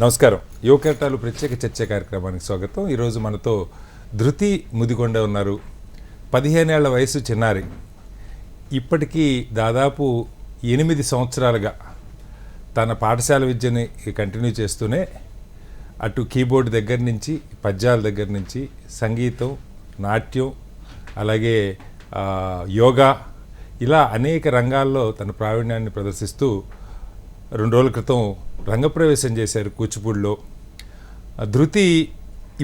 నమస్కారం. యువకరటాలు ప్రత్యేక చర్చ కార్యక్రమానికి స్వాగతం. ఈరోజు మనతో ధృతి ముదిగొండ ఉన్నారు. 15 ఏళ్ల వయసు చిన్నారి. ఇప్పటికీ దాదాపు 8 సంవత్సరాలుగా తన పాఠశాల విద్యని కంటిన్యూ చేస్తూనే అటు కీబోర్డ్ దగ్గర నుంచి, పద్యాల దగ్గర నుంచి, సంగీతం, నాట్యం, అలాగే యోగా, ఇలా అనేక రంగాల్లో తన ప్రావీణ్యాన్ని ప్రదర్శిస్తూ 2 రోజుల క్రితం రంగప్రవేశం చేశారు కూచిపూడిలో. ధృతి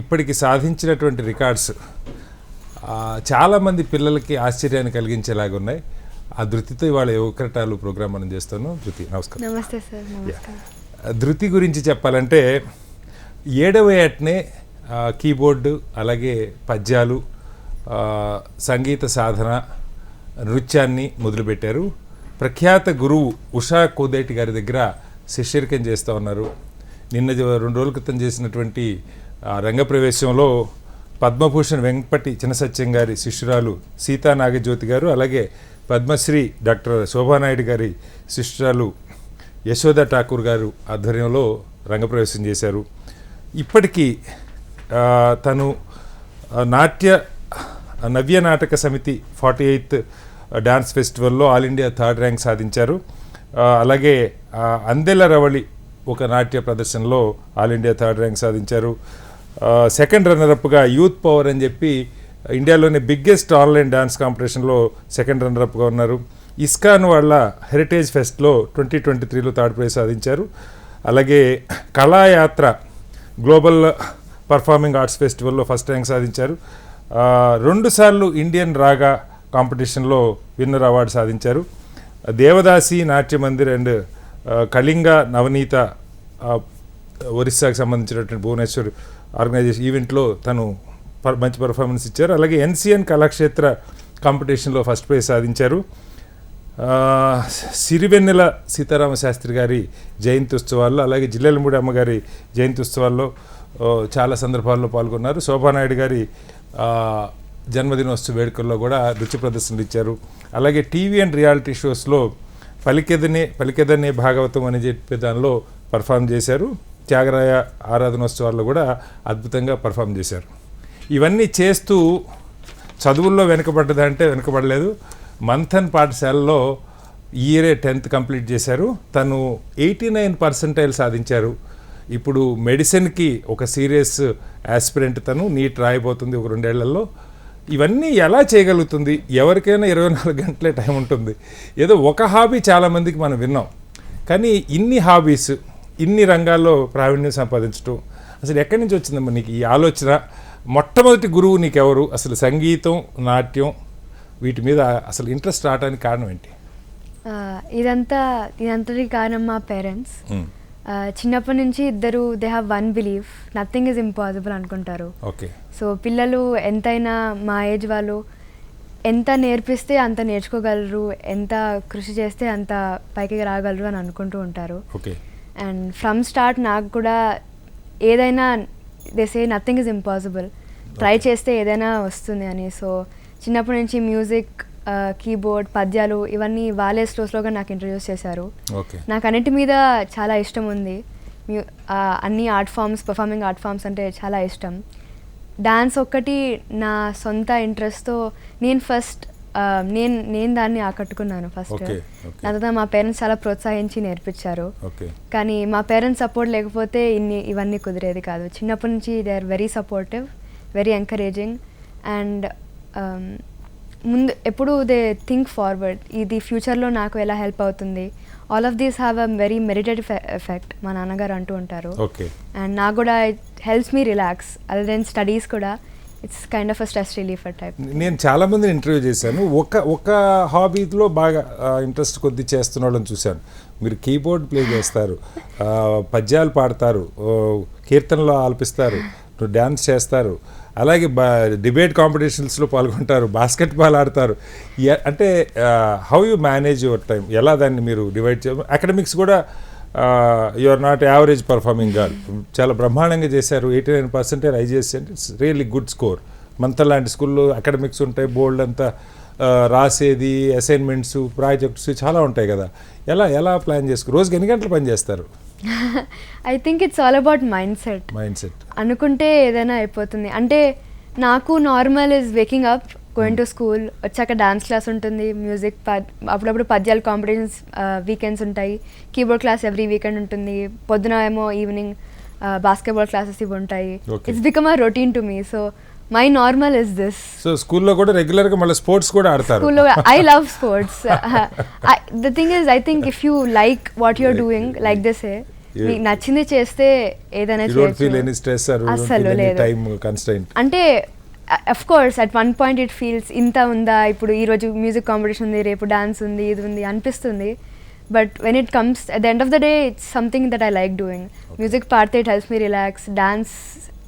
ఇప్పటికి సాధించినటువంటి రికార్డ్స్ చాలామంది పిల్లలకి ఆశ్చర్యాన్ని కలిగించేలాగా ఉన్నాయి. ఆ ధృతితో ఇవాళ యువకరటాలు ప్రోగ్రాం మనం చేస్తాను. ధృతి, నమస్కారం. నమస్తే సార్. నమస్కారం. ధృతి గురించి చెప్పాలంటే 7వ ఏటనే కీబోర్డు, అలాగే పద్యాలు, సంగీత సాధన, నృత్యాన్ని మొదలుపెట్టారు. ప్రఖ్యాత గురువు ఉషా కోదేటి గారి దగ్గర శిష్యరికం చేస్తూ ఉన్నారు. నిన్న 2 రోజుల క్రితం చేసినటువంటి రంగప్రవేశంలో పద్మభూషణ్ వెంకపటి చిన్నసత్యం గారి శిష్యురాలు సీతా నాగజ్యోతి గారు, అలాగే పద్మశ్రీ డాక్టర్ శోభానాయుడు గారి శిష్యురాలు యశోద ఠాకూర్ గారు ఆధ్వర్యంలో రంగప్రవేశం చేశారు. ఇప్పటికీ తను నవ్య నాటక సమితి 48th డాన్స్ ఫెస్టివల్లో ఆల్ ఇండియా 3rd ర్యాంక్ సాధించారు. అలాగే అందెల రవళి ఒక నాట్య ప్రదర్శనలో ఆల్ ఇండియా 3rd ర్యాంక్ సాధించారు. 2nd రన్నరప్గా యూత్ పవర్ అని చెప్పి ఇండియాలోని బిగ్గెస్ట్ ఆన్లైన్ డాన్స్ కాంపిటీషన్లో 2nd రన్నరప్గా ఉన్నారు. ఇస్కాన్ వాళ్ళ హెరిటేజ్ ఫెస్ట్లో 2023లో 3rd ప్రైజ్ సాధించారు. అలాగే కళాయాత్ర గ్లోబల్ పర్ఫార్మింగ్ ఆర్ట్స్ ఫెస్టివల్లో 1st ర్యాంక్ సాధించారు. 2 సార్లు ఇండియన్ రాగా కాంపిటీషన్లో విన్నర్ అవార్డు సాధించారు. దేవదాసి నాట్య మందిర్ అండ్ కళింగ నవనీత ఒరిస్సాకు సంబంధించినటువంటి భువనేశ్వర్ ఆర్గనైజేషన్ ఈవెంట్లో తను మంచి పర్ఫార్మెన్స్ ఇచ్చారు. అలాగే ఎన్సిఎన్ కళాక్షేత్ర కాంపిటీషన్లో 1st ప్రైజ్ సాధించారు. సిరివెన్నెల సీతారామ శాస్త్రి గారి జయంతి ఉత్సవాల్లో, అలాగే జిల్లెలమూడి అమ్మగారి జయంతి ఉత్సవాల్లో చాలా సందర్భాల్లో పాల్గొన్నారు. శోభానాయుడు గారి జన్మదినోత్సవ వేడుకల్లో కూడా నృత్య ప్రదర్శనలు ఇచ్చారు. అలాగే టీవీ అండ్ రియాలిటీ షోస్లో పలికెదనే భాగవతం అని చెప్పే దానిలో పర్ఫామ్ చేశారు. త్యాగరాయ ఆరాధనోత్సవాల్లో కూడా అద్భుతంగా పర్ఫామ్ చేశారు. ఇవన్నీ చేస్తూ చదువుల్లో వెనుకబడ్డదంటే వెనుకబడలేదు. మంథన్ పాఠశాలలో ఇయరే 10th కంప్లీట్ చేశారు. తను 89% సాధించారు. ఇప్పుడు మెడిసిన్కి ఒక సీరియస్ యాస్పిరెంట్, తను నీట్ రాయబోతుంది ఒక 2 ఏళ్లలో. ఇవన్నీ ఎలా చేయగలుగుతుంది? ఎవరికైనా 24 గంటలే టైం ఉంటుంది. ఏదో ఒక హాబీ చాలామందికి మనం విన్నాం, కానీ ఇన్ని హాబీస్, ఇన్ని రంగాల్లో ప్రావీణ్యం సంపాదించడం అసలు ఎక్కడి నుంచి వచ్చిందమ్మా నీకు ఈ ఆలోచన? మొట్టమొదటి గురువు నీకెవరు? అసలు సంగీతం, నాట్యం వీటి మీద అసలు ఇంట్రెస్ట్ రావడానికి కారణం ఏంటి? ఇదంతటి కారణం మా పేరెంట్స్. చిన్నప్పటి నుంచి ఇద్దరు they have one belief, nothing is impossible అనుకుంటారు. ఓకే. సో పిల్లలు ఎంతైనా మా ఏజ్ వాళ్ళు ఎంత నేర్పిస్తే అంత నేర్చుకోగలరు, ఎంత కృషి చేస్తే అంత పైకి రాగలరు అని అనుకుంటూ ఉంటారు. ఓకే. అండ్ ఫ్రమ్ స్టార్ట్ నాకు కూడా ఏదైనా they say nothing is impossible, try చేస్తే ఏదైనా వస్తుంది అని. సో చిన్నప్పటి నుంచి మ్యూజిక్, కీబోర్డ్, పద్యాలు ఇవన్నీ వాళ్ళే స్లోగా నాకు ఇంట్రడ్యూస్ చేశారు. నాకు అన్నిటి మీద చాలా ఇష్టం ఉంది. అన్ని art forms, performing art forms అంటే చాలా ఇష్టం. డాన్స్ ఒక్కటి నా సొంత ఇంట్రెస్ట్తో నేను దాన్ని ఆకట్టుకున్నాను ఫస్ట్. నా తర్వాత మా పేరెంట్స్ చాలా ప్రోత్సహించి నేర్పించారు. కానీ మా పేరెంట్స్ సపోర్ట్ లేకపోతే ఇవన్నీ కుదిరేది కాదు. చిన్నప్పటి నుంచి they are very supportive, very encouraging. And ముందు ఎప్పుడు దే థింక్ ఫార్వర్డ్, ఇది ఫ్యూచర్లో నాకు ఎలా హెల్ప్ అవుతుంది. All of these have a very meditative effect, మా నాన్నగారు అంటూ ఉంటారు. అండ్ నాకు కూడా it helps me relax. Other than studies కూడా it's kind of a stress రిలీఫర్ టైప్. నేను చాలామందిని ఇంటర్వ్యూ చేశాను. ఒక హాబీలో బాగా ఇంట్రెస్ట్ కొద్ది చేస్తున్న వాళ్ళని చూశాను. మీరు కీబోర్డ్ ప్లే చేస్తారు, పద్యాలు పాడతారు, కీర్తనలు ఆలపిస్తారు, డ్యాన్స్ చేస్తారు, అలాగే డిబేట్ కాంపిటీషన్స్లో పాల్గొంటారు, బాస్కెట్బాల్ ఆడతారు. అంటే how you manage your time? ఎలా దాన్ని మీరు డివైడ్ చేయాలి? అకాడమిక్స్ కూడా you are not average performing girl, చాలా బ్రహ్మాండంగా చేశారు. 89% ఐజీఎస్సీ అంటే ఇట్స్ రియల్లీ గుడ్ స్కోర్. మంతర్ లాంటి స్కూల్లో అకాడమిక్స్ ఉంటాయి, బోల్డ్ అంతా రాసేది, అసైన్మెంట్స్, ప్రాజెక్ట్స్ చాలా ఉంటాయి కదా. ఎలా ప్లాన్ చేసుకో? రోజుకి ఎన్ని గంటలు పని చేస్తారు? I think it's all about mind set. అనుకుంటే ఏదైనా అయిపోతుంది. అంటే నాకు normal is waking up, going to school, వచ్చాక డాన్స్ క్లాస్ ఉంటుంది, మ్యూజిక్, అప్పుడప్పుడు పద్యాలు కాంపిటీషన్స్ వీకెండ్స్ ఉంటాయి, కీబోర్డ్ క్లాస్ ఎవ్రీ వీకెండ్ ఉంటుంది, పొద్దున ఏమో ఈవినింగ్ బాస్కెట్బాల్ క్లాసెస్ ఇవి ఉంటాయి. It's become a routine to me. So my normal is this. So స్కూల్లో కూడా రెగ్యులర్ గా మళ్ళీ స్పోర్ట్స్ కూడా ఆడతారు? స్కూల్లో I love sports. The thing is, I think if you like what you're doing like this, మీకు నచ్చింది చేస్తే ఏదైనా చేయొచ్చు. అసలు లేదు. అంటే of course at one point it feels ఇంత ఉందా, ఇప్పుడు ఈరోజు మ్యూజిక్ కాంపిటీషన్ ఉంది, రేపు డాన్స్ ఉంది, ఇది ఉంది అనిపిస్తుంది. But when it comes at the end of the day it's something that I like doing. Music పాడితే it helps me relax. Dance,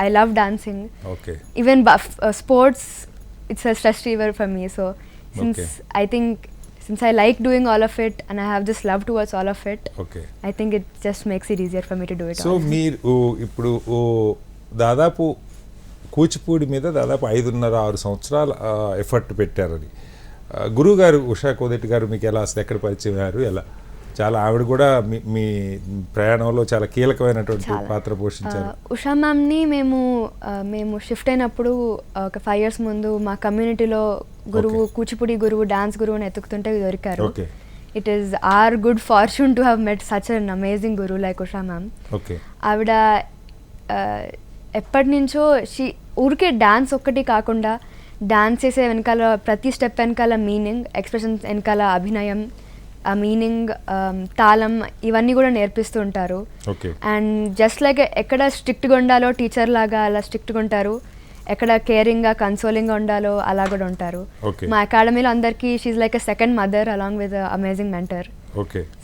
I love dancing. Okay. Even sports, it's a stress reliever for me. So I think since I like doing all of it and I have this love towards all of it, I think it just makes it easier for me to do it. So మీరు ఇప్పుడు దాదాపు కూచిపూడి మీద దాదాపు 5.5-6 సంవత్సరాలు effort పెట్టారని, గురువు గారు ఉషా కోదెట్టి గారు మీకు ఎలా అసలు ఎక్కడ పరిచయం అయ్యారు, ఎలా? చాలా ఆవిడ కూడా మీ ప్రయాణంలో చాలా కీలకమైనటువంటి పాత్ర పోషించారు. ఉషా మ్యామ్ని మేము షిఫ్ట్ అయినప్పుడు ఒక 5 years ముందు మా కమ్యూనిటీలో గురువు, కూచిపూడి గురువు, డాన్స్ గురువుని ఎత్తుకుతుంటే దొరికారు. It is our good fortune to have met such an amazing గురువు లైక్ ఉషా మ్యామ్. ఆవిడ ఎప్పటి నుంచో ఊరికే డాన్స్ ఒక్కటి కాకుండా డాన్స్ చేసే వెనకాల ప్రతి స్టెప్ వెనకాల మీనింగ్, ఎక్స్ప్రెషన్స్ వెనకాల అభినయం, ఆ మీనింగ్, తాళం, ఇవన్నీ కూడా నేర్పిస్తూ ఉంటారు. అండ్ జస్ట్ లైక్ ఎక్కడ స్ట్రిక్ట్గా ఉండాలో టీచర్ లాగా అలా స్ట్రిక్ట్గా ఉంటారు, ఎక్కడ కేరింగ్గా కన్సోలింగ్గా ఉండాలో అలా కూడా ఉంటారు. మా అకాడమీలో అందరికీ she's like a second mother along with amazing mentor.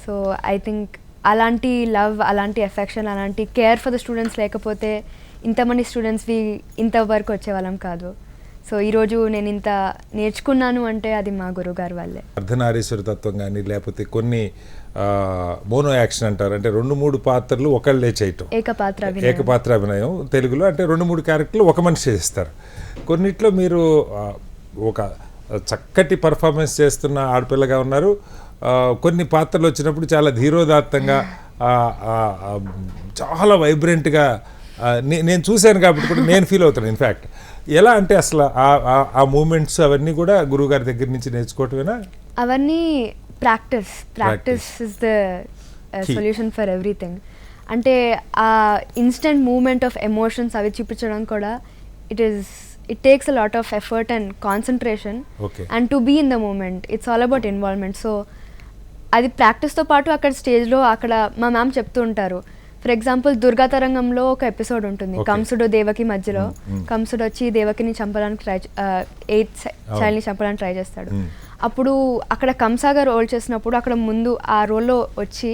So I think అలాంటి లవ్, అలాంటి ఎఫెక్షన్, అలాంటి కేర్ ఫర్ ద స్టూడెంట్స్ లేకపోతే ఇంతమంది స్టూడెంట్స్వి ఇంతవరకు వచ్చేవాళ్ళం కాదు. సో ఈరోజు నేను ఇంత నేర్చుకున్నాను అంటే అది మా గురువుగారి వల్లే. అర్ధనారీశ్వర తత్వం కానీ, లేకపోతే కొన్ని మోనో యాక్షన్ అంటారు, అంటే 2-3 పాత్రలు ఒకళ్ళే చేయటం, ఏకపాత్ర అభినయం తెలుగులో, అంటే 2-3 క్యారెక్టర్లు ఒక మనిషి చేస్తారు. కొన్నిట్లో మీరు ఒక చక్కటి పర్ఫార్మెన్స్ చేస్తున్న ఆడపిల్లగా ఉన్నారు, కొన్ని పాత్రలు వచ్చినప్పుడు చాలా ధీరోదాత్తంగా, చాలా వైబ్రెంట్గా నేను చూశాను కాబట్టి కూడా నేను ఫీల్ అవుతాను. ఇన్ఫ్యాక్ట్ ఎలా అంటే అసలు ఆ మూమెంట్స్ అవన్నీ కూడా గురువుగారి దగ్గర నుంచి నేర్చుకోవటమేనా? అవన్నీ practice is the solution for everything. అంటే ఆ ఇన్స్టెంట్ మూమెంట్ ఆఫ్ ఎమోషన్స్ అవి చూపించడం కూడా it takes a lot of effort and concentration and to be in the moment. It's all about involvement. So అది ప్రాక్టీస్తో పాటు అక్కడ స్టేజ్లో అక్కడ మా మ్యామ్ చెప్తూ ఉంటారు. ఫర్ ఎగ్జాంపుల్ దుర్గా తరంగంలో ఒక ఎపిసోడ్ ఉంటుంది, కంసుడు దేవకి మధ్యలో. కంసుడు వచ్చి దేవకిని చంపడానికి 8th చైల్డ్ని చంపడానికి ట్రై చేస్తాడు. అప్పుడు అక్కడ కంసాగా రోల్ చేసినప్పుడు అక్కడ ముందు ఆ రోల్లో వచ్చి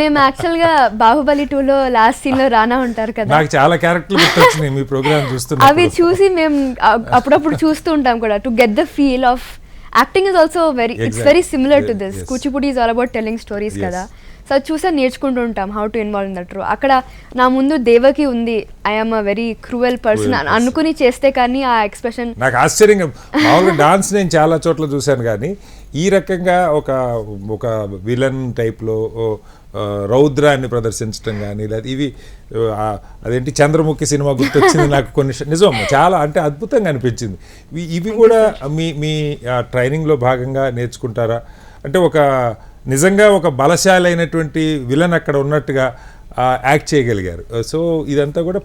మేము యాక్చువల్ గా బాహుబలి 2లో లాస్ట్ సీన్ లో రానా ఉంటారు కదా, అవి చూసి మేము అప్పుడప్పుడు చూస్తూ ఉంటాం కూడా, to get the feel of acting is also it's very similar to this. Kuchipudi is all about telling stories కదా. సో అది చూసా నేర్చుకుంటూ ఉంటాం how to involve in that role. అక్కడ నా ముందు దేవకి ఉంది, I'm a very cruel person అనుకుని చేస్తే కానీ ఆ ఎక్స్ప్రెషన్ నాకు ఆశ్చర్యంగా. మామూలుగా డాన్స్ నేను చాలా చోట్ల చూశాను, కానీ ఈ రకంగా ఒక విలన్ టైప్లో రౌద్రాన్ని ప్రదర్శించడం కానీ, లేదా ఇవి అదేంటి చంద్రముఖి సినిమా గుర్తొచ్చింది నాకు కొన్ని, నిజం చాలా అంటే అద్భుతంగా అనిపించింది. ఇవి కూడా మీ ట్రైనింగ్లో భాగంగా నేర్చుకుంటారా? అంటే ఒక నిజంగా ఒక బలశాలి అయినటువంటి విలన్ అక్కడ ఉన్నట్టుగా యాక్ట్ చేయగలిగారు. సో ఇదంతా కూడా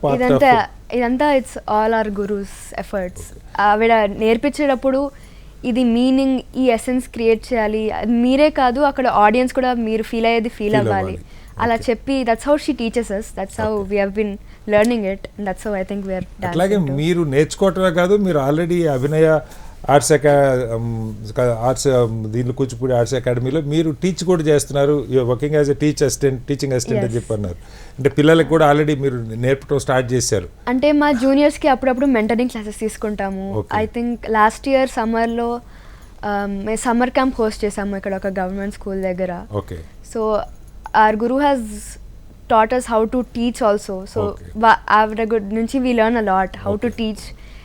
ఇదంతా it's all our guru's efforts. ఆవిడ నేర్పించేటప్పుడు ఇది మీనింగ్, ఈ ఎసెన్స్ క్రియేట్ చేయాలి, మీరే కాదు అక్కడ ఆడియన్స్ కూడా మీరు ఫీల్ అయ్యేది ఫీల్ అవ్వాలి అలా చెప్పి, that's how she teaches us, that's how we have been learning it, and that's how I think we're dancing. అలాగే మీరు నేర్చుకోవటమే కాదు, మీరు ఆల్రెడీ అభినయ ఆర్ట్స్ దీనిలో కూచిపూడి ఆర్ట్స్ అకాడమీలో మీరు టీచ్ కూడా చేస్తున్నారు, working as a teaching assistant అని చెప్పి అన్నారు. అంటే పిల్లలకు కూడా ఆల్రెడీ మీరు నేర్పడం స్టార్ట్ చేశారు. అంటే మా జూనియర్స్కి అప్పుడప్పుడు మెంటరింగ్ క్లాసెస్ తీసుకుంటాము. ఐ థింక్ లాస్ట్ ఇయర్ సమ్మర్లో మేము సమ్మర్ క్యాంప్ హోస్ట్ చేసాము ఇక్కడ ఒక గవర్నమెంట్ స్కూల్ దగ్గర. So our guru has taught us how to teach also. So ఆవిడ నుంచి we learn a lot how to teach.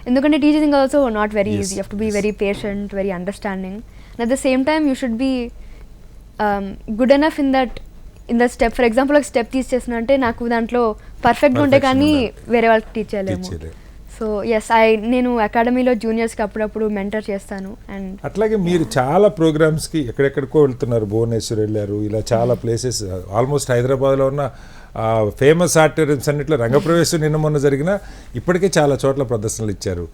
ఎందుకంటే teaching also not very easy, you have to be very patient, very understanding, and at the same time you should be good enough in that in the step for example ఒక step teach చేస్తున్నా అంటే నాకు దాంట్లో పర్ఫెక్ట్గా ఉంటే కానీ వేరే వాళ్ళకి టీచ్ చేయలేము. సో ఎస్ నేను అకాడమీలో జూనియర్స్కి అప్పుడప్పుడు మెంటర్ చేస్తాను. అండ్ అట్లాగే మీరు చాలా ప్రోగ్రామ్స్కి ఎక్కడెక్కడికో వెళ్తున్నారు, భువనేశ్వర్ వెళ్ళారు, ఇలా చాలా ప్లేసెస్ ఆల్మోస్ట్ హైదరాబాద్లో ఉన్న ఫేమస్ ఆడిటోరియంస్ అన్నింటిలో రంగప్రవేశం నిన్న మొన్న జరిగిన ఇప్పటికే చాలా చోట్ల ప్రదర్శనలు ఇచ్చారు.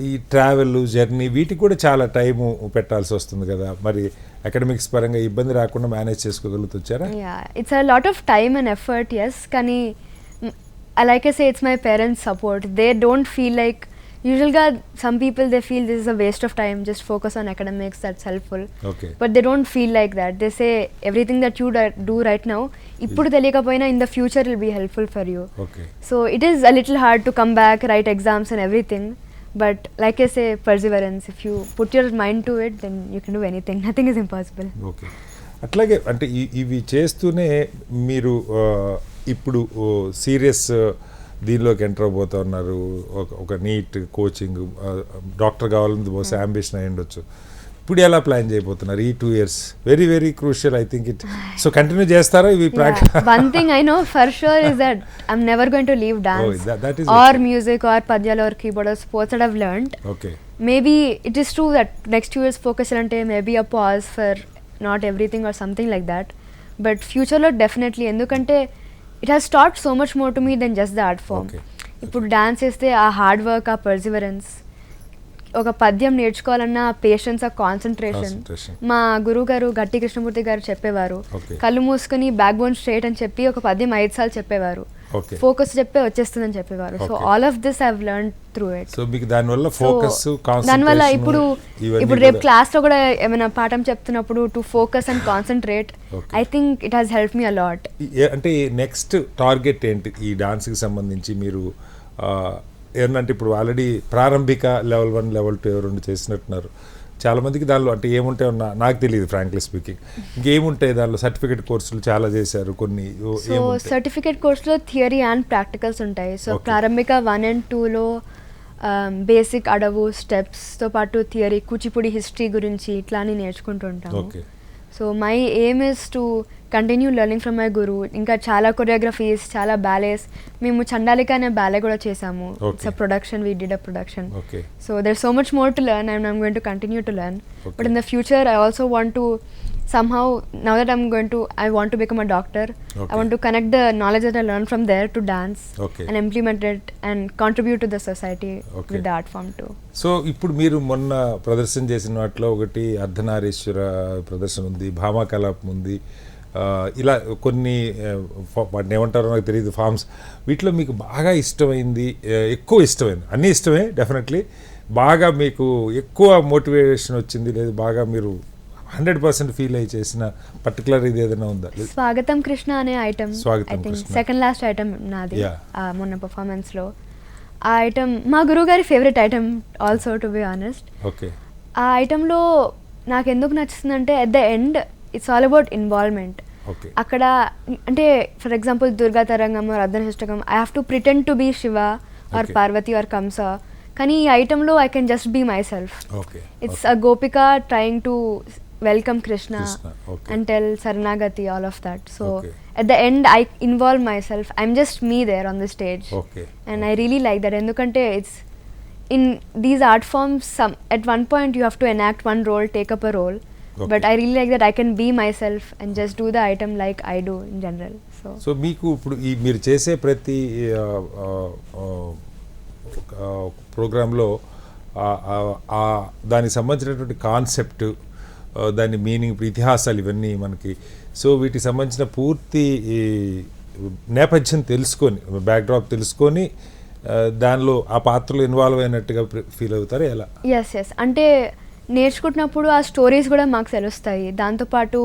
ఈ ట్రావెల్ జర్నీ వీటికి కూడా చాలా టైము పెట్టాల్సి వస్తుంది కదా, మరి అకాడమిక్స్ పరంగా ఇబ్బంది రాకుండా మేనేజ్ చేసుకోగలుగుతారా? It's a lot of time and effort, yes. కానీ like I say, it's my parents' support. They don't feel like, usually some people they feel this is a waste of time, just focus on academics, that's helpful. Okay. But they don't feel like that. They say everything that you do right now, ippudu teliyakapoyina in the future will be helpful for you. Okay. So it is a little hard to come back, write exams and everything. But like I say, perseverance. If you put your mind to it, then you can do anything. Nothing is impossible. Okay. అట్లాగే అంటే ఇవి చేస్తూనే మీరు ఇప్పుడు serious దీనిలోకి enter అవబోతూ ఉన్నారు. ఒక NEET coaching, doctor కావాలని బహుశా అంబిషన్ అయి ఉండొచ్చు. ఇప్పుడు ఎలా ప్లాన్ చేయబోతున్నారు ఈ 2 years? Very very crucial, I think it. So continue చేస్తారా ఇవి? One thing I know for sure is that I'm never going to leave dance that is or okay. music or padyalu or keyboard or sports that I've learned. Okay. Maybe it is true that next 2 years focus ante maybe a pause for not everything or something like that. But future lo definitely, endukante it has taught so much more to me than just the art form. ఇప్పుడు dance చేస్తే ఆ hard work, ఆ Perseverance, ఒక పద్యం నేర్చుకోవాలన్న patience, ఆ concentration. మా గురువు గారు గట్టి కృష్ణమూర్తి గారు చెప్పేవారు, కళ్ళు మూసుకుని బ్యాక్ బోన్ స్ట్రైట్ అని చెప్పి ఒక పద్యం 5 సార్లు చెప్పేవారు, ఫోకస్ చెప్పే వచ్చేస్తుందని చెప్పేవారు. So all of this I have learned through it. So మీకు దానివల్ల ఫోకస్, దానివల్ల ఇప్పుడు రేపు క్లాస్ లో కూడా ఏమైనా పాఠం చెప్తున్నప్పుడు to focus and concentrate, I think it has help me a lot. అంటే నెక్స్ట్ టార్గెట్ ఏంటి ఈ డాన్స్కి సంబంధించి? మీరు ఏంటంటే ఇప్పుడు ఆల్రెడీ ప్రారంభిక లెవెల్ 1, లెవెల్ 2 2 చేసినట్టున్నారు. చాలా మందికి దానిలో అంటే ఏముంటాయో నాకు తెలియదు ఫ్రాంక్లీ స్పీకింగ్. ఇంకేముంటాయి దానిలో? సర్టిఫికేట్ కోర్సులు చాలా చేశారు కొన్ని. సో సర్టిఫికేట్ కోర్సులో థియరీ అండ్ ప్రాక్టికల్స్ ఉంటాయి. సో ప్రారంభిక 1 and 2లో బేసిక్ అడవు స్టెప్స్తో పాటు థియరీ, కూచిపూడి హిస్టరీ గురించి ఇట్లాని నేర్చుకుంటూ ఉంటాము. So my aim is to continue learning from my guru. ఇంకా చాలా కొరియోగ్రఫీస్, చాలా బ్యాలేస్. మేము చండాలిక అనే బ్యాలే కూడా చేసాము. It's a production, we did a production. So there so much more to learn and I'm going to continue to learn. But in the future I also want to somehow, now that I want to become a doctor, I want to connect the knowledge that I learned from there to dance and implement it and contribute to the society with the art form too. So ఇప్పుడు మీరు మొన్న ప్రదర్శన చేసిన వాటిలో ఒకటి అర్ధనారీశ్వర ప్రదర్శన ఉంది, భామాకలాపం ఉంది, ఇలా కొన్ని వాటిని ఏమంటారో నాకు తెలియదు ఫామ్స్. వీటిలో మీకు బాగా ఇష్టమైంది, ఎక్కువ ఇష్టమైంది, అన్నీ ఇష్టమే డెఫినెట్లీ, బాగా మీకు ఎక్కువ మోటివేషన్ వచ్చింది లేదు, బాగా మీరు 100% ఫీల్ అయ్యి చేసిన పర్టికులర్ ఇది ఏదైనా ఉందా? స్వాగతం కృష్ణ అనే item, I think second last item నాది మొన్న పర్ఫార్మెన్స్ లో. ఆ ఐటమ్ మా గురువు గారి favourite item also, to be honest. ఆ ఐటంలో నాకు ఎందుకు నచ్చుతుందంటే at the end it's all about involvement. అక్కడ అంటే for example Durga Tarangam or Ardhanarishtakam, I have to pretend to be Shiva or Parvati or Kamsa. కానీ ఈ ఐటంలో I can just be myself. It's a Gopika trying to welcome Krishna and tell Saranagati, all of that. So at the end I involve myself, I'm just me there on the stage. And I really like that, endukante it's in these art forms, at one point you have to enact one role, take up a role, but I really like that I can be myself and just do the item like I do in general. So మీకు ఇప్పుడు ఈ మీరు చేసే ప్రతి ప్రోగ్రాంలో దానికి సంబంధించినటువంటి concept, దాని మీనింగ్, ఇతిహాసాలు ఇవన్నీ మనకి, సో వీటికి సంబంధించిన పూర్తి నేపథ్యం తెలుసుకొని, బ్యాక్డ్రాప్ తెలుసుకొని దానిలో ఆ పాత్రలో ఇన్వాల్వ్ అయినట్టుగా ఫీల్ అవుతారు ఎలా? ఎస్ అంటే నేర్చుకుంటున్నప్పుడు ఆ స్టోరీస్ కూడా మాకు తెలుస్తాయి. దాంతోపాటు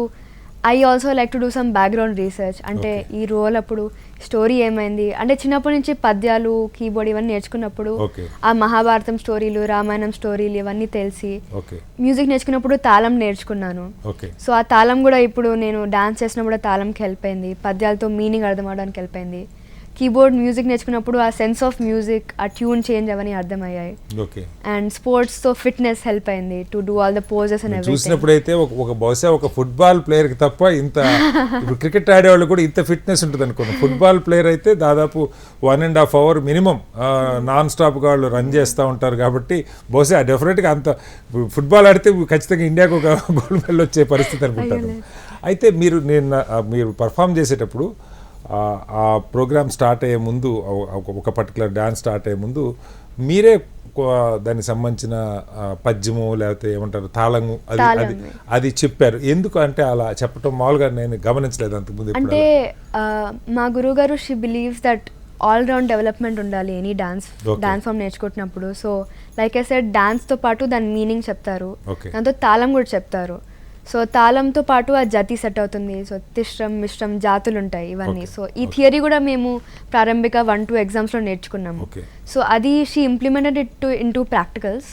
I also like to do some background research. అంటే ఈ రోల్ అప్పుడు స్టోరీ ఏమైంది అంటే చిన్నప్పటి నుంచి పద్యాలు, కీబోర్డ్ ఇవన్నీ నేర్చుకున్నప్పుడు ఆ మహాభారతం స్టోరీలు, రామాయణం స్టోరీలు ఇవన్నీ తెలిసి, మ్యూజిక్ నేర్చుకున్నప్పుడు తాళం నేర్చుకున్నాను. సో ఆ తాళం కూడా ఇప్పుడు నేను డాన్స్ చేసినప్పుడు తాళంకి హెల్ప్ అయింది, పద్యాలతో మీనింగ్ అర్థం అవడానికి హెల్ప్ అయింది. కీబోర్డ్ మ్యూజిక్ నేర్చుకున్నప్పుడు ఆ సెన్స్ ఆఫ్ మ్యూజిక్, ఆ ట్యూన్ చేంజ్ అవన్నీ అర్థమయ్యాయి. ఓకే. అండ్ స్పోర్ట్స్తో ఫిట్నెస్ హెల్ప్ అయింది to do all the poses and everything. చూసినప్పుడైతే బహుశా ఒక ఫుట్బాల్ ప్లేయర్కి తప్ప ఇంత ఇప్పుడు క్రికెట్ ఆడేవాళ్ళు కూడా ఇంత ఫిట్నెస్ ఉంటుంది అనుకోండి. ఫుట్బాల్ ప్లేయర్ అయితే దాదాపు 1.5 hour మినిమం నాన్ స్టాప్గా వాళ్ళు రన్ చేస్తూ ఉంటారు కాబట్టి బహుశా డెఫినెట్గా అంత ఫుట్బాల్ ఆడితే ఖచ్చితంగా ఇండియాకు ఒక గోల్డ్ మెడల్ వచ్చే పరిస్థితి అనుకుంటాను. అయితే మీరు పర్ఫామ్ చేసేటప్పుడు ఆ ప్రోగ్రామ్ స్టార్ట్ అయ్యే ముందు, ఒక పర్టికులర్ డాన్స్ స్టార్ట్ అయ్యే ముందు మీరే దానికి సంబంధించిన పద్యము లేకపోతే ఏమంటారు తాళము అది చెప్పారు. ఎందుకు అంటే అలా చెప్పటం మామూలుగా నేను గమనించలేదు అంతకుముందు. అంటే మా గురువు గారు she believes that all round development ఉండాలి ఎనీ డాన్స్ ఫామ్ నేర్చుకుంటున్నప్పుడు. సో లైక్ ఐ సెడ్ డాన్స్తో పాటు దాని మీనింగ్ చెప్తారు, దాంతో తాళం కూడా చెప్తారు. సో తాళంతో పాటు ఆ జతి సెట్ అవుతుంది. సో తిష్టం మిష్టం జాతులు ఉంటాయి ఇవన్నీ. సో ఈ థియరీ కూడా మేము ప్రారంభిక 1-2 ఎగ్జామ్స్లో నేర్చుకున్నాము. సో అది she implemented it in to practicals.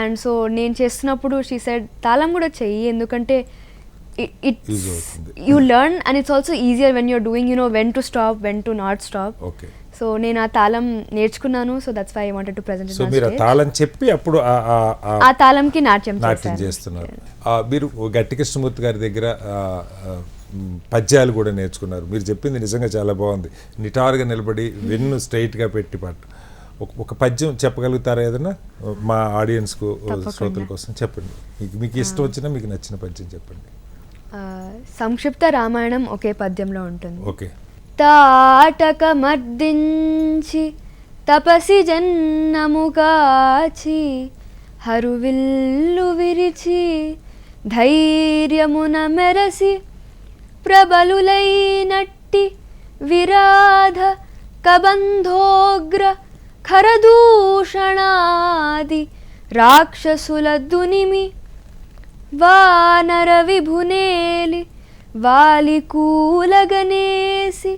And so నేను చేస్తున్నప్పుడు షీ సెడ్ తాళం కూడా చెయ్యి, ఎందుకంటే you learn and it's also easier when you're doing, when to stop, when to not stop. So నేను ఆ తాళం నేర్చుకున్నాను. So that's why I wanted to present it. So మీరు ఆ తాళం చెప్పి అప్పుడు ఆ తాళంకి నాట్యం చేస్తున్నారు. మీరు గట్టి కృష్ణమూర్తి గారి దగ్గర పద్యాలు కూడా నేర్చుకున్నారు. మీరు చెప్పింది నిజంగా చాలా బాగుంది. నిటారుగా నిలబడి వెన్ను స్ట్రైట్గా పెట్టి పాట. ఒక పద్యం చెప్పగలుగుతారా ఏదైనా మా ఆడియన్స్కు, శ్రోతల కోసం చెప్పండి. మీకు ఇష్టం వచ్చినా మీకు నచ్చిన పద్యం చెప్పండి. సంక్షిప్త రామాయణం ఒకే పద్యంలో ఉంటుంది. ఓకే. తాటక మర్దించి తపసి జన్నముగాచి హరువిల్లు విరిచి ధైర్యమున మెరసి ప్రబలులైనట్టి విరాధ కబంధోగ్ర ఖరదూషణాది రాక్షసుల దునిమి వానర విభునేలి వాలి కూలగనేసి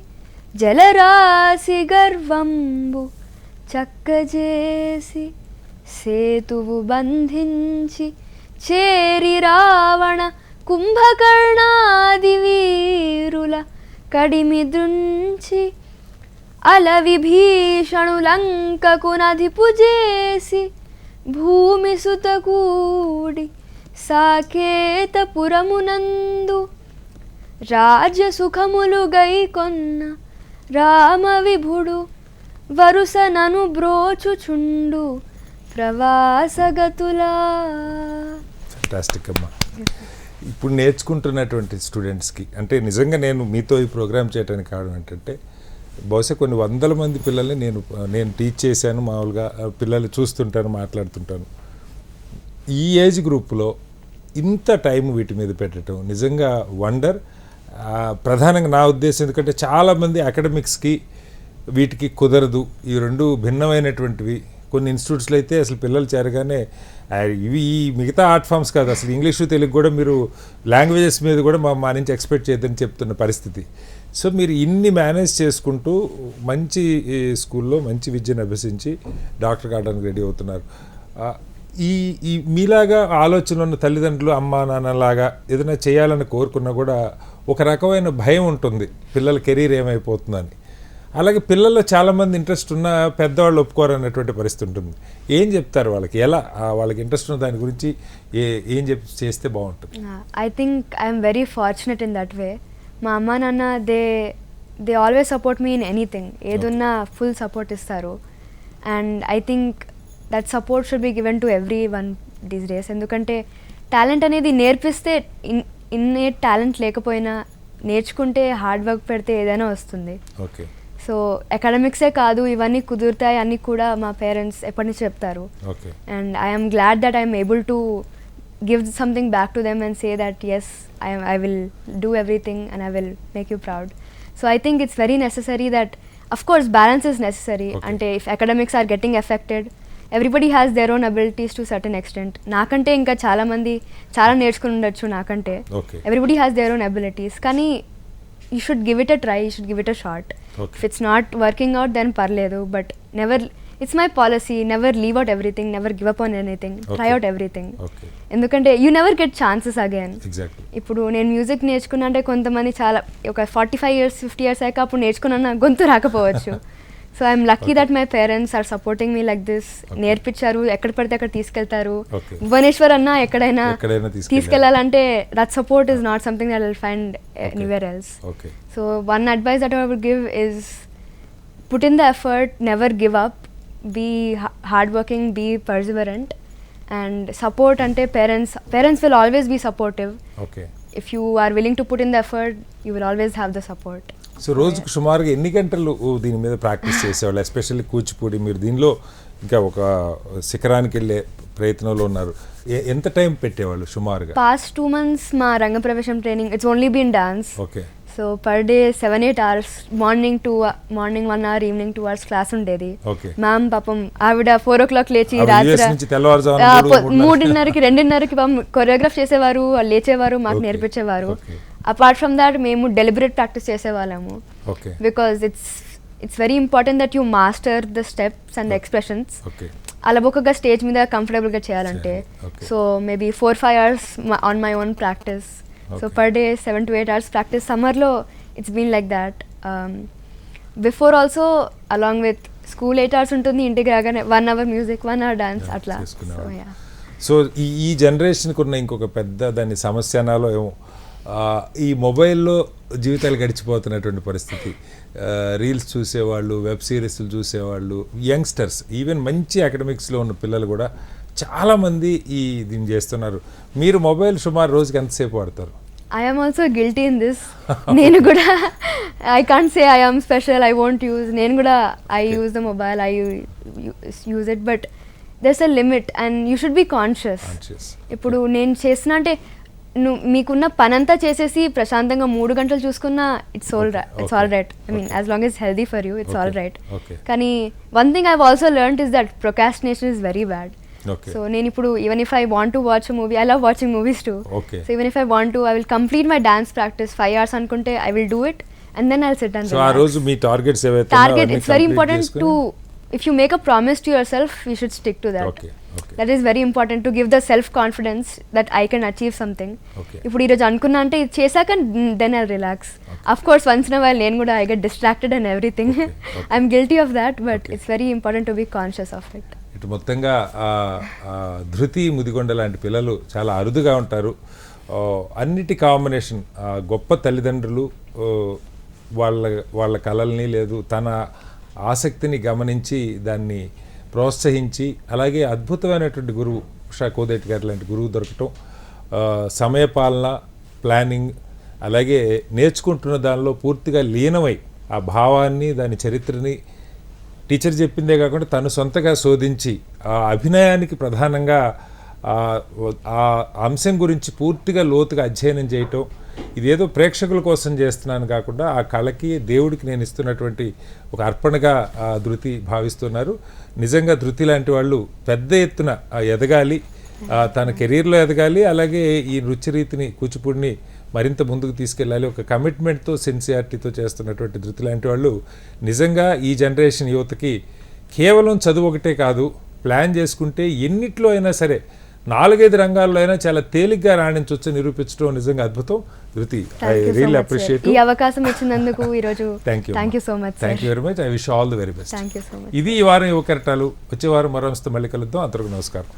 జలరాశి గర్వంబు చక్కజేసి సేతువు బంధించి చేరి రావణ కుంభకర్ణాది వీరుల కడిమి దృంచి అల విభీషణులంకకు నధిపు చేసి భూమి సుతకూడి సాకేతపురమునందు రాజసుఖములు గైకొన్న రామ విభుడు వరుసనను బ్రోచుచుండు ప్రవాసగతులా. ఫ్యాంటాస్టిక్ అమ్మా. ఇప్పుడు నేర్చుకుంటున్నటువంటి స్టూడెంట్స్కి, అంటే నిజంగా నేను మీతో ఈ ప్రోగ్రామ్ చేయడానికి కారణం ఏంటంటే బహుశా కొన్ని 100 మంది పిల్లల్ని నేను టీచ్ చేశాను. మామూలుగా పిల్లలు చూస్తుంటాను, మాట్లాడుతుంటాను. ఈ ఏజ్ గ్రూప్లో ఇంత టైం వీటి మీద పెట్టడం నిజంగా వండర్. ప్రధానంగా నా ఉద్దేశం, ఎందుకంటే చాలామంది అకాడమిక్స్కి వీటికి కుదరదు. ఈ రెండు భిన్నమైనటువంటివి. కొన్ని ఇన్స్టిట్యూట్స్లో అయితే అసలు పిల్లలు చేరగానే ఇవి ఈ మిగతా ఆర్ట్ ఫామ్స్ కాదు, అసలు ఇంగ్లీషు తెలుగు కూడా మీరు లాంగ్వేజెస్ మీద కూడా మా నుంచి ఎక్స్పెక్ట్ చేయొద్దని చెప్తున్న పరిస్థితి. సో మీరు ఇన్ని మేనేజ్ చేసుకుంటూ మంచి స్కూల్లో మంచి విద్యను అభ్యసించి డాక్టర్ కావడానికి రెడీ అవుతున్నారు. ఈ మీలాగా ఆలోచన ఉన్న తల్లిదండ్రులు, అమ్మా నాన్నలాగా ఏదైనా చేయాలని కోరుకున్నా కూడా ఒక రకమైన భయం ఉంటుంది, పిల్లల కెరీర్ ఏమైపోతుందని. అలాగే పిల్లల్లో చాలామంది ఇంట్రెస్ట్ ఉన్న పెద్దవాళ్ళు ఒప్పుకోరన్నటువంటి పరిస్థితి ఉంటుంది. ఏం చెప్తారు వాళ్ళకి? ఎలా వాళ్ళకి ఇంట్రెస్ట్ ఉన్న దాని గురించి ఏం చేస్తే బాగుంటుంది? I think I'm very fortunate in that way. మా అమ్మ నాన్న they always support me in anything. ఏదున్నా ఫుల్ సపోర్ట్ ఇస్తారు. And I think that support should be given to every one these days. ఎందుకంటే టాలెంట్ అనేది నేర్పిస్తే, ఇన్నే టాలెంట్ లేకపోయినా నేర్చుకుంటే, హార్డ్ వర్క్ పెడితే ఏదైనా వస్తుంది. ఓకే. సో అకాడమిక్సే కాదు, ఇవన్నీ కుదురుతాయి అని కూడా మా పేరెంట్స్ ఎప్పటి నుంచి చెప్తారు. And I'm glad that I'm able to give something back to them and say that yes, I will do everything and I will make you proud. So I think it's very necessary that, of course, balance is necessary. And if academics are getting affected, everybody has their own abilities to certain extent. Nakante inka chaala mandi chaala nerchukoni undachu nakante. Everybody has their own abilities. Kani you should give it a try, you should give it a shot. If it's not working out, then parledu, but never it's my policy, never leave out everything, never give up on anything, try out everything. ఎందుకంటే you never get chances again. ఇప్పుడు నేను music నేర్చుకున్నా అంటే కొంతమంది చాలా ఒక 45 years 50 years అయ్యాక అప్పుడు నేర్చుకున్నా గొంతు రాకపోవచ్చు. So I'm lucky that my parents are supporting me like this. నేర్పించారు, ఎక్కడ పడితే అక్కడ తీసుకెళ్తారు. భువనేశ్వర్ అన్నా ఎక్కడైనా తీసుకెళ్లాలంటే that support is not something that I will find anywhere else. So one advice that I would give is put in the effort, never give up, be hardworking, be perseverant, and support ante parents will always be supportive. If you are willing to put in the effort, you will always have the support. So రోజుకు సుమారుగా ఎన్ని గంటలు దీని మీద practice చేసేవాళ్ళు? Especially Kuchipudi, మీరు దీనిలో ఇంకా ఒక శిఖరానికి వెళ్ళే ప్రయత్నంలో ఉన్నారు. ఎంత టైం పెట్టేవాళ్ళు సుమారుగా? పాస్ట్ 2 months మా రంగప్రవేశం training, it's only been dance. So per day 7-8 hours, morning 1 hour, evening 2 hours class ఉండేది. మ్యామ్ పాపం ఆవిడ 4 o'clock లేచి రాత్రి 3:30కి 2:30కి కొరియోగ్రాఫ్ చేసేవారు, లేచేవారు, మాకు నేర్పించేవారు. అపార్ట్ ఫ్రమ్ దాట్ మేము డెలిబరేట్ ప్రాక్టీస్ చేసేవాళ్ళము. Because it's very important that you master the steps and the expressions. అలబోకగా స్టేజ్ మీద కంఫర్టబుల్గా చేయాలంటే. So maybe 4-5 hours on my own practice. So per day 7 to 8 hours practice. Summerlo it's been like that. Before also along with school 8 hours ఉంటుంది, ఇంటికి రాగానే 1 hour music, 1 hour dance అట్లా. So yeah. So ఈ జనరేషన్కి ఉన్న ఇంకొక పెద్ద దాని సమస్య అనాలో ఏమో, ఈ మొబైల్లో జీవితాలు గడిచిపోతున్నటువంటి పరిస్థితి. రీల్స్ చూసేవాళ్ళు, వెబ్ సిరీస్లు చూసేవాళ్ళు, యంగ్స్టర్స్, ఈవెన్ మంచి అకాడమిక్స్లో ఉన్న పిల్లలు కూడా చాలామంది దీన్ని చేస్తున్నారు. మీరు మొబైల్ సుమారు రోజుకి ఎంతసేపు వాడతారు? I am also guilty in this. నేను కూడా I can't say I am special, I won't use. నేను కూడా I use the mobile, I use it, but there's a limit and you should be conscious. ఇప్పుడు నేను చేసిన అంటే మీకున్న పనంతా చేసేసి ప్రశాంతంగా 3 గంటలు చూసుకున్నా it's all right. I mean as long is healthy for you, it's all right. కానీ one thing I have also learned is that procrastination is very bad. So నేను ఇప్పుడు even if I want to watch a movie, I love watching movies too. So even if I want to, I will complete my dance practice 5 hours అనుకుంటే I will do it and then I'll sit and relax. So ఆ రోజు మీ targets ఏవైతే target, it's very important to, if you make a promise to yourself, you should stick to that. That is very important to give the self confidence that I can achieve something. ఇప్పుడు ఈరోజు అనుకున్నా అంటే ఇది చేశాక then I'll relax. Of course once in a while నేను కూడా I get distracted and everything. I'm guilty of that, but it's very important to be conscious of it. ఇటు మొత్తంగా ధృతి, ముదిగొండ లాంటి పిల్లలు చాలా అరుదుగా ఉంటారు. అన్నిటి కాంబినేషన్, గొప్ప తల్లిదండ్రులు వాళ్ళ కళల్ని లేదు తన ఆసక్తిని గమనించి దాన్ని ప్రోత్సహించి, అలాగే అద్భుతమైనటువంటి గురువు ఉషా కోదేటి గారి లాంటి గురువు దొరకటం, సమయపాలన, ప్లానింగ్, అలాగే నేర్చుకుంటున్న దానిలో పూర్తిగా లీనమై ఆ భావాన్ని, దాని చరిత్రని టీచర్ చెప్పిందే కాకుండా తను సొంతగా శోధించి ఆ అభినయానికి ప్రధానంగా ఆ అంశం గురించి పూర్తిగా లోతుగా అధ్యయనం చేయటం, ఇదేదో ప్రేక్షకుల కోసం చేస్తున్నాను కాకుండా ఆ కళకి, దేవుడికి నేను ఇస్తున్నటువంటి ఒక అర్పణగా ధృతి భావిస్తున్నారు. నిజంగా ధృతి లాంటి వాళ్ళు పెద్ద ఎత్తున ఎదగాలి, తన కెరీర్లో ఎదగాలి, అలాగే ఈ నృత్య రీతిని, కూచిపూడిని మరింత ముందుకు తీసుకెళ్ళాలి. ఒక కమిట్మెంట్తో, సిన్సియారిటీతో చేస్తున్నటువంటి ధృతి లాంటి వాళ్ళు నిజంగా ఈ జనరేషన్ యువతకి కేవలం చదువు ఒకటే కాదు, ప్లాన్ చేసుకుంటే ఎన్నిట్లో అయినా సరే 4-5 రంగాల్లో అయినా చాలా తేలిగ్గా రాణించవచ్చు నిరూపించడం నిజంగా అద్భుతం. ధృతి, ఐ రియల్లీ అప్రిషియేట్ ఈ అవకాశం ఇచ్చినందుకు ఈరోజు. Thank you so much. Thank you very much. I wish all the very best. Thank you so much. ఇది ఈ వారం యువ కెరటాలు. వచ్చే వారం మరో మళ్ళీ కలుద్దాం. అందరికీ నమస్కారం.